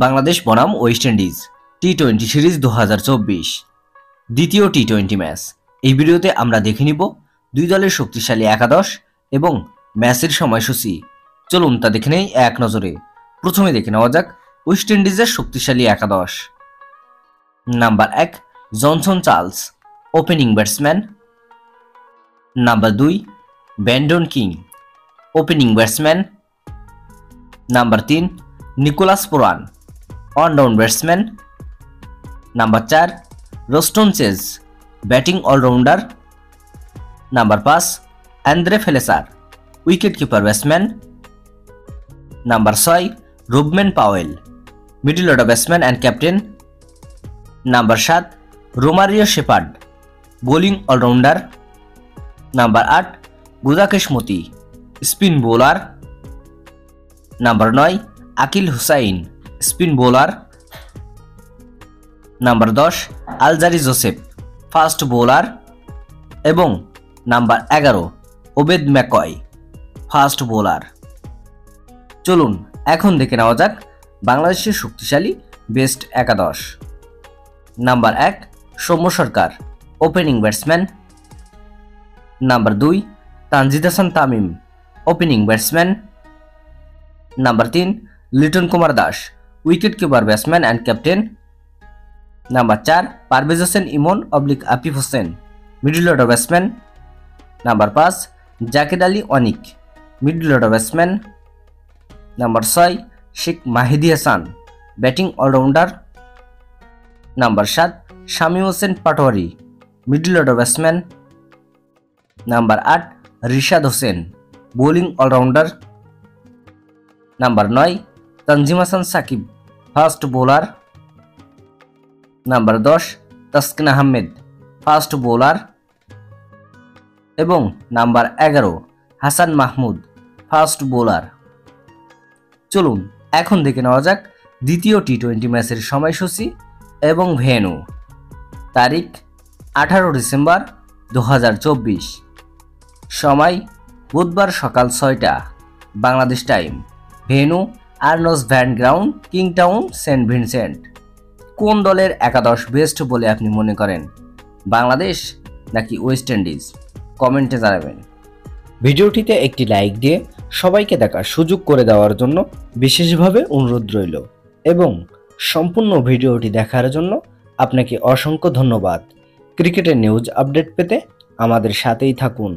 বাংলাদেশ বনাম West Indies টি-20 series 2024 দ্বিতীয় টি-20 match. এই ভিডিওতে আমরা দেখে নিব দুই দলের শক্তিশালী একাদশ এবং ম্যাচের সময়সূচি। চলুন তা দেখে নেই এক নজরে। প্রথমে দেখে নেওয়া যাক ওয়েস্ট ইন্ডিজের শক্তিশালী একাদশ। Number 1 Johnson Charles, opening batsman. Number 2 Brandon King, opening batsman. Number 3 Nicholas Pooran, one down batsman. Number 4 Roston Chase, batting allrounder. Number 5 Andre Fletcher, wicket keeper batsman. Number 6 Rovman Powell, middle order batsman and captain. Number 7 Romario Shepherd, bowling allrounder. Number 8 Gudakesh Motie, spin bowler. Number 9 Akeal Hosein, spin bowler. Number 10 Alzarri Joseph, fast bowler. এবং number 11 Obed McCoy, fast bowler. চলুন এখন দেখে নেওয়া যাক বাংলাদেশের শক্তিশালী best একাদশ। Number 1 Soumya Sarkar, opening batsman. Number 2 Tanzid Hasan Tamim, opening batsman. Number 3 Liton Kumar Das, wicket keeper batsman and captain. Number 4 Parvez Hossain Emon oblique Afif Hossain, middle order batsman. Number 5 Jaker Ali Anik, middle order batsman. Number 6 Sheikh Mahedi Hasan, batting allrounder. Number 7 Shamim Hossain Patwari, middle order batsman. Number 8 Rishad Hossain, bowling allrounder. Number 9 Tanzim Hasan Sakib, fast bowler. Number 10 Taskin Ahmed, fast bowler. এবং number 11 Hasan Mahmud, fast bowler. চলুন এখন দেখে নেওয়া যাক দ্বিতীয় টি-20 ম্যাচের সময়সূচি এবং ভেন্যু। তারিখ 18 ডিসেম্বর 2024, সময় বুধবার সকাল 6টা Bangladesh time. Venue Arnos Vale ground, Kingstown, Saint Vincent. কোন দলের একাদশ বেস্ট বলে আপনি মনে করেন, বাংলাদেশ নাকি ওয়েস্ট ইন্ডিজ? কমেন্টে জানাবেন। ভিডিওটিতে একটি লাইক দিয়ে সবাইকে দেখার সুযোগ করে দেওয়ার জন্য বিশেষভাবে অনুরোধ রইল এবং সম্পূর্ণ ভিডিওটি দেখার জন্য আপনাকে অসংখ্য ধন্যবাদ। ক্রিকেটের নিউজ আপডেট পেতে আমাদের সাথেই থাকুন।